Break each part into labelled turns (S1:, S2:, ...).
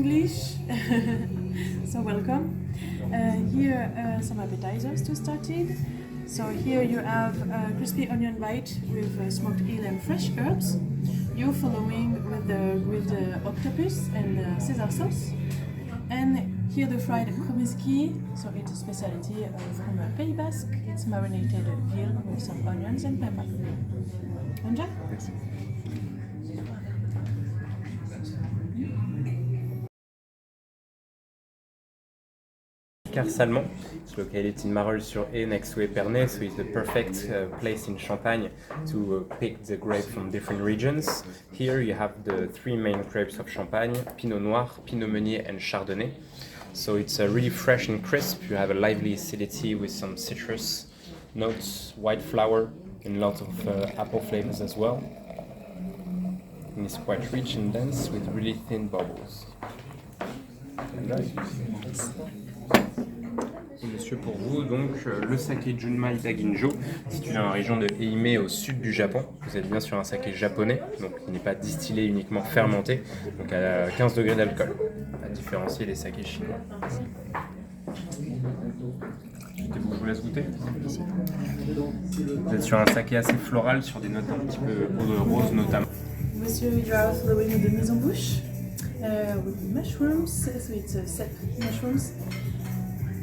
S1: English, so welcome. Here some appetizers to start with. So here you have crispy onion bite with smoked eel and fresh herbs. You're following with the octopus and Caesar sauce. And here the fried kromeski, so it's a specialty from Pays Basque. It's marinated veal with some onions and pepper. Enjoy!
S2: Yes. Salmont. It's located in Marolles-sur-Aie next to Épernay, so it's the perfect place in Champagne to pick the grape from different regions. Here you have the three main grapes of Champagne, Pinot Noir, Pinot Meunier and Chardonnay. So it's really fresh and crisp. You have a lively acidity with some citrus notes, white flower and lots of apple flavors as well. And it's quite rich and dense with really thin bubbles. Enjoy. Monsieur, pour vous, donc le saké Junmai d'Aginjo, situé dans la région de Ehime au sud du Japon. Vous êtes bien sur un saké japonais, donc il n'est pas distillé, uniquement fermenté, donc à 15 degrés d'alcool, à différencier des sakés chinois. Je vous laisse goûter. Vous êtes sur un saké assez floral, sur des notes un petit peu roses notamment.
S1: Monsieur, you are following the mise en bouche with mushrooms, so it's set mushrooms.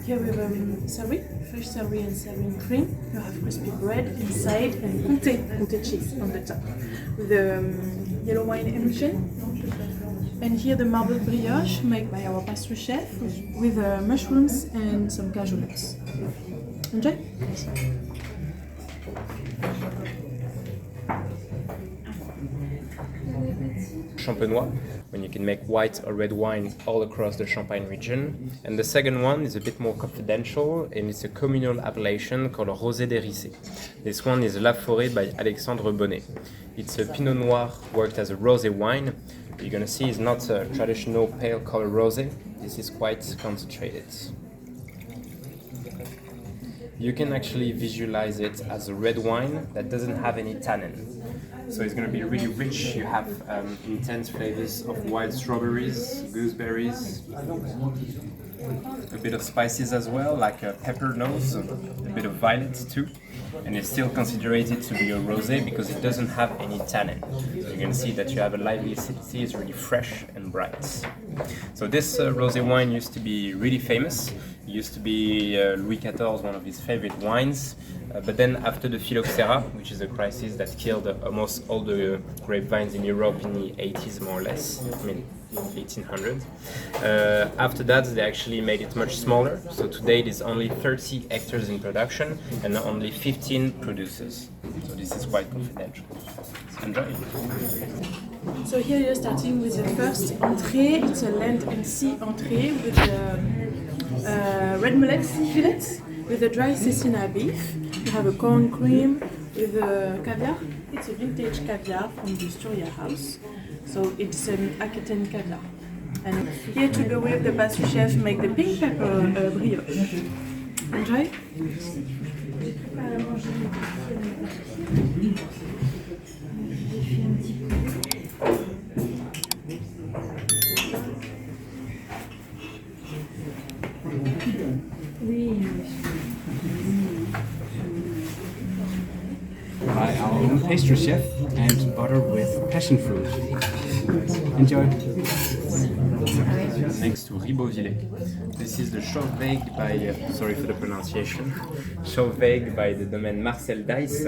S1: Here we have celery, fresh celery and celery cream. You have crispy bread inside and comté cheese on the top with the yellow wine emulsion. And here the marbled brioche made by our pastry chef with mushrooms and some cashew nuts. Enjoy!
S2: Champenois, when you can make white or red wine all across the Champagne region. And the second one is a bit more confidential, and it's a communal appellation called Rosé de Rissé. This one is La Fôret by Alexandre Bonnet. It's a Pinot Noir worked as a rosé wine. You're gonna see it's not a traditional pale color rosé. This is quite concentrated. You can actually visualize it as a red wine that doesn't have any tannin. So it's going to be really rich. You have intense flavors of wild strawberries, gooseberries, a bit of spices as well, like a pepper nose, a bit of violet too. And it's still considered to be a rosé because it doesn't have any tannin. So you can see that you have a lively acidity, it's really fresh and bright. So this rosé wine used to be really famous. It used to be Louis XIV, one of his favorite wines. But then after the phylloxera, which is a crisis that killed almost all the grapevines in Europe in the 80s more or less, I mean 1800. After that they actually made it much smaller, so today there's only 30 hectares in production and only 15 producers. So this is quite confidential. Enjoy!
S1: So here you're starting with the first entrée. It's a land and sea entrée with red mullet fillets with a dry cecina beef. You have a corn cream with caviar. It's a vintage caviar from the Storia house. So it's an Aquitaine caviar. And here to go with the pastry chef make the pink pepper brioche. Enjoy!
S3: By our own pastry chef and butter with passion fruit. Enjoy!
S2: Next to Ribeauvillé. This is the Schopfweg by, sorry for the pronunciation, Schopfweg by the domain Marcel Deiss.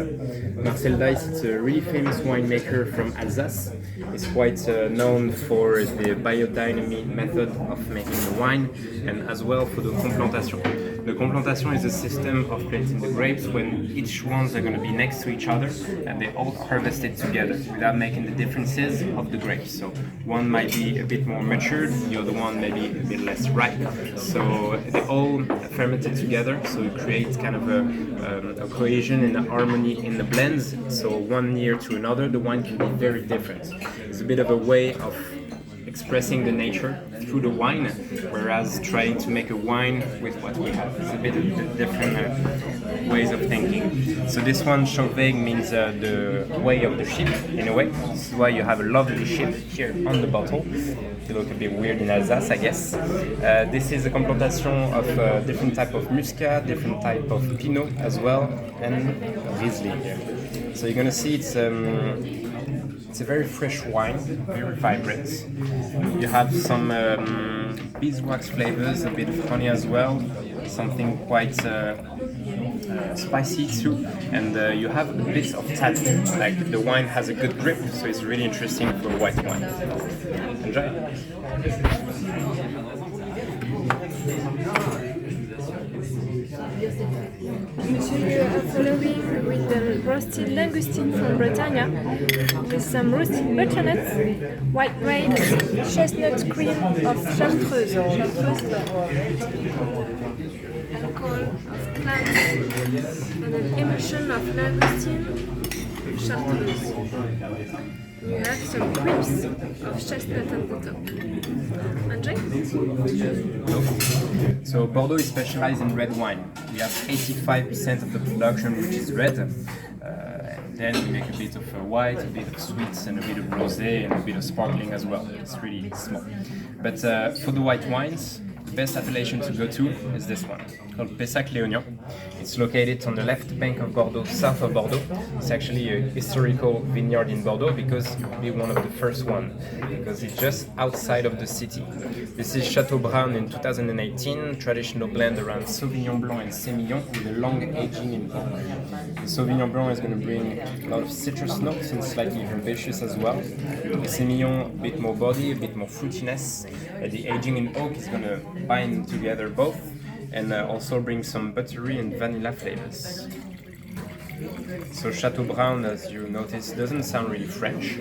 S2: Marcel Deiss is a really famous winemaker from Alsace. He's quite known for the biodynamic method of making the wine and as well for the complantation. The complantation is a system of planting the grapes when each ones are going to be next to each other and they all harvested together without making the differences of the grapes. So one might be a bit more matured, the other one maybe a bit less ripe. So they all fermented together, so it creates kind of a cohesion and a harmony in the blends. So one year to another, the wine can be very different. It's a bit of a way of expressing the nature through the wine, whereas trying to make a wine with what we have is a bit of different ways of thinking. So this one, Schopfweg, means the way of the ship, in a way. This is why you have a lovely ship here on the bottle. They look a bit weird in Alsace, I guess. This is a complantation of different type of Muscat, different type of Pinot as well, and Riesling. So you're gonna see it's a very fresh wine, very vibrant. You have some beeswax flavors, a bit of honey as well, something quite spicy too, and you have a bit of tannin. Like the wine has a good grip, so it's really interesting for white wine. Enjoy.
S4: Monsieur, you are following with the roasted langoustine from Brittany with some roasted butternuts, white grapes, chestnut cream of Chartreuse, alcohol of clams, and an emulsion of langoustine, Chartreuse. You have some crisps of chestnut on the top. Enjoy?
S2: So Bordeaux is specialized in red wine. We have 85% of the production which is red. And then we make a bit of white, a bit of sweets, and a bit of rosé, and a bit of sparkling as well. It's really small. But for the white wines, the best appellation to go to is this one, called Pessac-Léognan. It's located on the left bank of Bordeaux, south of Bordeaux. It's actually a historical vineyard in Bordeaux because it will be one of the first one, because it's just outside of the city. This is Château Brown in 2018, traditional blend around Sauvignon Blanc and Semillon with a long aging in oak. The Sauvignon Blanc is going to bring a lot of citrus notes and slightly herbaceous as well. The Semillon, a bit more body, a bit more fruitiness. The aging in oak is going to bind together both and also bring some buttery and vanilla flavors. So Château Brown, as you notice, doesn't sound really French.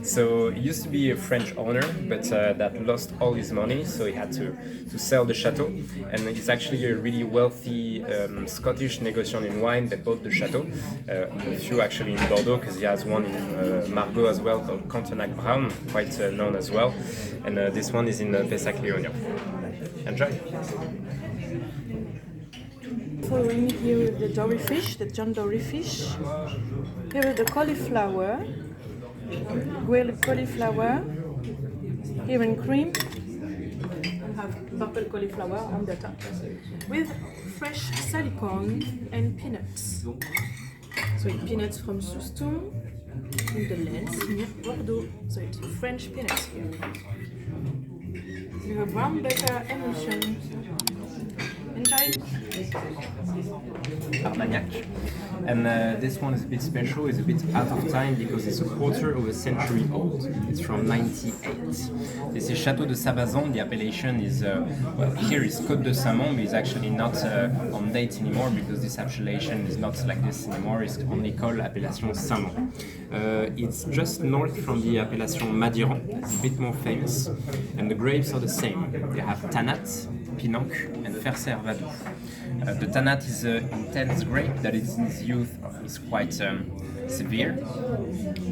S2: So he used to be a French owner, but that lost all his money, so he had to sell the chateau. And he's actually a really wealthy Scottish negociant in wine that bought the chateau. A few actually in Bordeaux, because he has one in Margaux as well, called Cantonac Brown, quite known as well. And this one is in Pessac-Léognan. Enjoy!
S1: Following here with the dory fish, the John Dory fish. Here with the cauliflower, grilled cauliflower. Here in cream, and have purple cauliflower on the top, with fresh salicorn and peanuts. So peanuts from Souston in the lens near Bordeaux. So it's French peanuts here. We have brown butter emulsion. Enjoy!
S2: Armagnac. And this one is a bit special, it's a bit out of time because it's a quarter of a century old. It's from 98. This is Château de Sabazan. The appellation is, well, here is Côte de Saint-Mont, but it's actually not on date anymore because this appellation is not like this anymore. It's only called Appellation Saint-Mont. It's just north from the Appellation Madiran. It's a bit more famous. And the grapes are the same. They have Tannat, Pinot, and Ferser Vadou. The Tannat is an intense grape that in its youth is quite severe,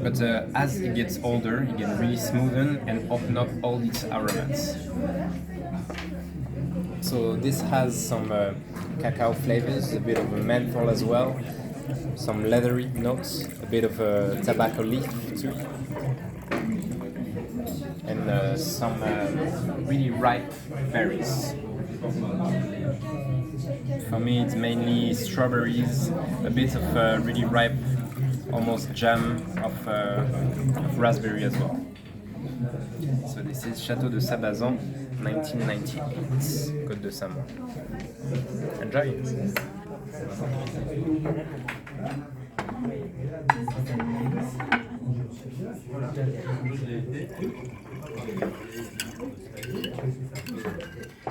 S2: but as it gets older, it gets really smoothen and open up all its aromas. So this has some cacao flavors, a bit of a menthol as well, some leathery notes, a bit of a tobacco leaf too, and some really ripe berries. For me, it's mainly strawberries, a bit of really ripe, almost jam of raspberry as well. So this is Château de Sabazan, 1998, Côte de Saint-Mont. Enjoy!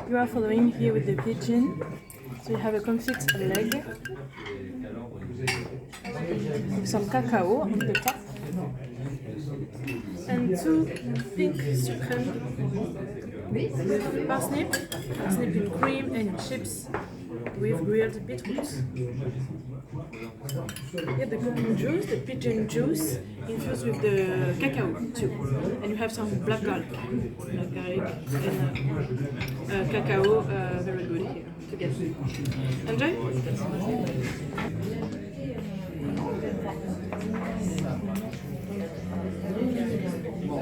S1: You are following here with the pigeon. So you have a confit leg with some cacao on the top and two pink sucres with parsnip in cream and chips with grilled beetroots. Here the cooking juice, the pigeon juice infused with the cacao too, and you have some black garlic and cacao, very good here together. Enjoy!
S4: To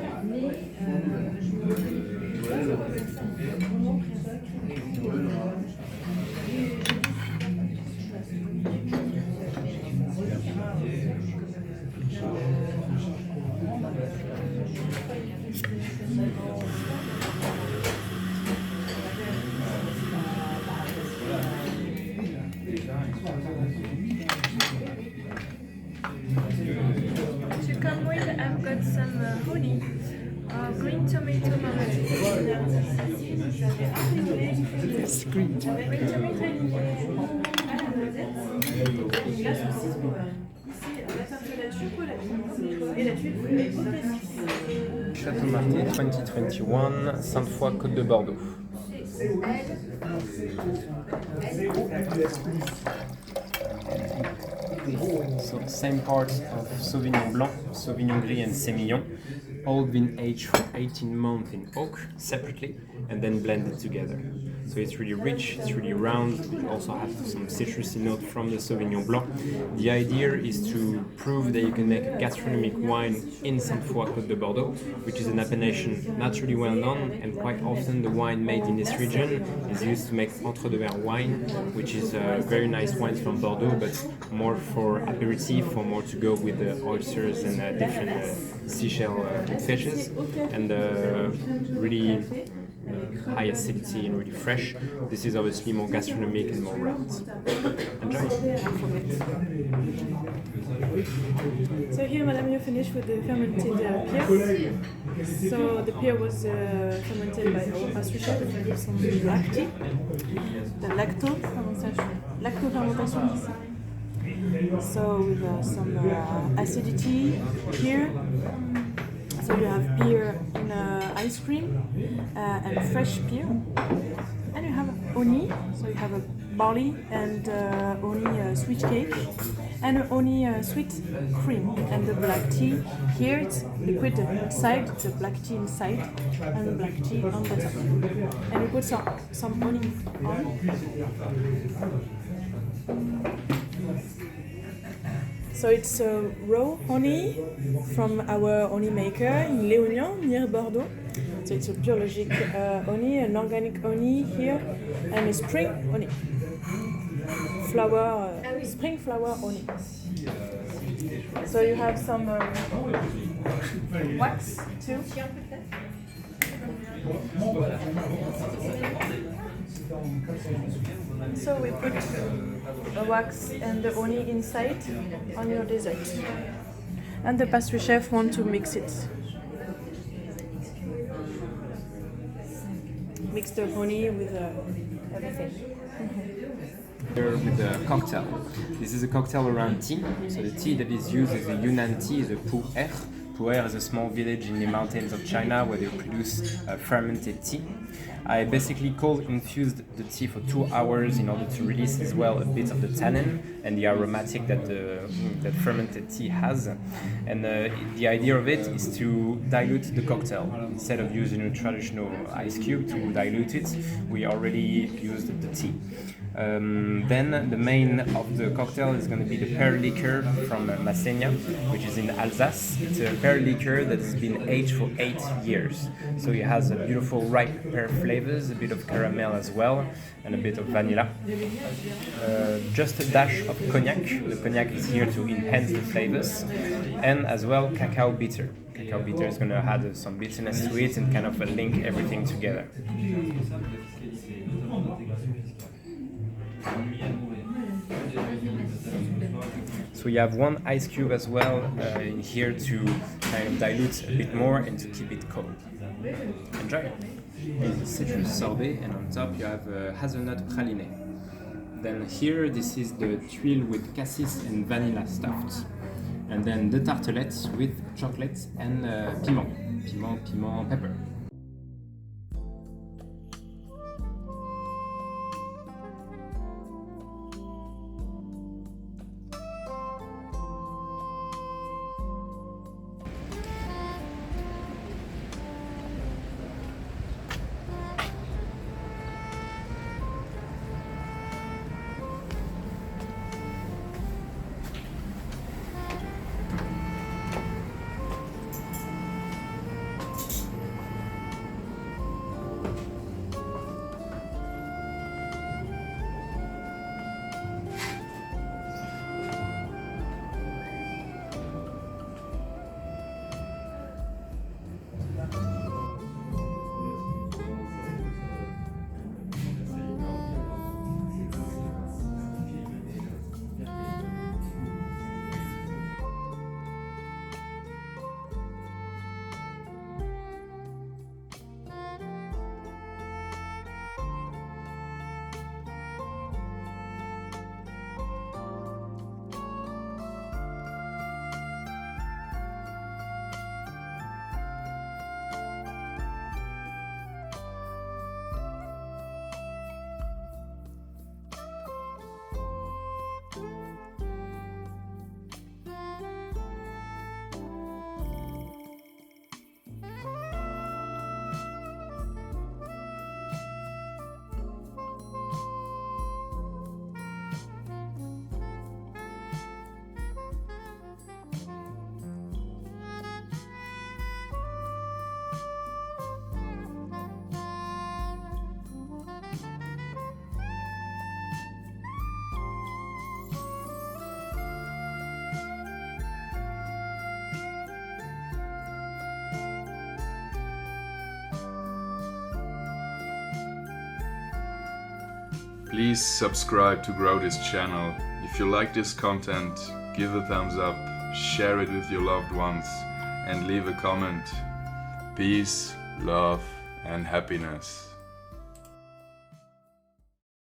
S4: come with, I've got some honey, green tomato marmalade.
S3: Yes, green.
S4: Green tomato.
S2: Château Marté 2021, Sainte-Foy, Côte de Bordeaux. So same parts of Sauvignon Blanc, Sauvignon Gris and Sémillon, all been aged for 18 months in oak separately and then blended together. So it's really rich, it's really round, you also have some citrusy note from the Sauvignon Blanc. The idea is to prove that you can make a gastronomic wine in Sainte-Foy, Côte de Bordeaux, which is an appellation not really well known, and quite often the wine made in this region is used to make entre-deux-verres wine, which is very nice wines from Bordeaux, but more for aperitif, or more to go with the oysters and different seashell fishes, and really high acidity and really fresh. This is obviously more gastronomic and more round. Enjoy!
S1: So here, Madame, you finished with the fermented pear. So the pear was fermented by our pastry chef with some black tea. The lacto fermentation. So with some acidity here. So you have pear in ice cream and fresh pear. And you have honey, so you have a barley and honey sweet cake and honey sweet cream. And the black tea, here it's liquid inside, the black tea inside and the black tea on the top. And you put some honey on. So it's raw honey from our honey maker in Léognan, near Bordeaux. So it's a biologic honey, an organic honey here, and a spring honey. Spring flower honey. So you have some wax too. So we put the wax and the honey inside on your dessert. And the pastry chef wants to mix it. Mix the honey with everything.
S2: Here with a cocktail. This is a cocktail around tea. So the tea that is used is a Yunnan tea, is a Pu'er. Pu'er is a small village in the mountains of China where they produce fermented tea. I basically cold infused the tea for 2 hours in order to release as well a bit of the tannin and the aromatic that that fermented tea has. And the idea of it is to dilute the cocktail. Instead of using a traditional ice cube to dilute it, we already used the tea. Then the main of the cocktail is going to be the pear liqueur from Massénia, which is in Alsace. It's a pear liqueur that has been aged for 8 years. So it has a beautiful ripe pear flavors, a bit of caramel as well, and a bit of vanilla. Just a dash of cognac. The cognac is here to enhance the flavors, and as well cacao bitter. Cacao bitter is going to add some bitterness to it and kind of link everything together. So you have one ice cube as well in here to kind of dilute a bit more and to keep it cold. Enjoy! It's a citrus sorbet, and on top you have hazelnut praline. Then here this is the tuile with cassis and vanilla stuffed. And then the tartelette with chocolate and piment pepper.
S5: Please subscribe to grow this channel. If you like this content, give a thumbs up, share it with your loved ones, and leave a comment. Peace, love, and happiness.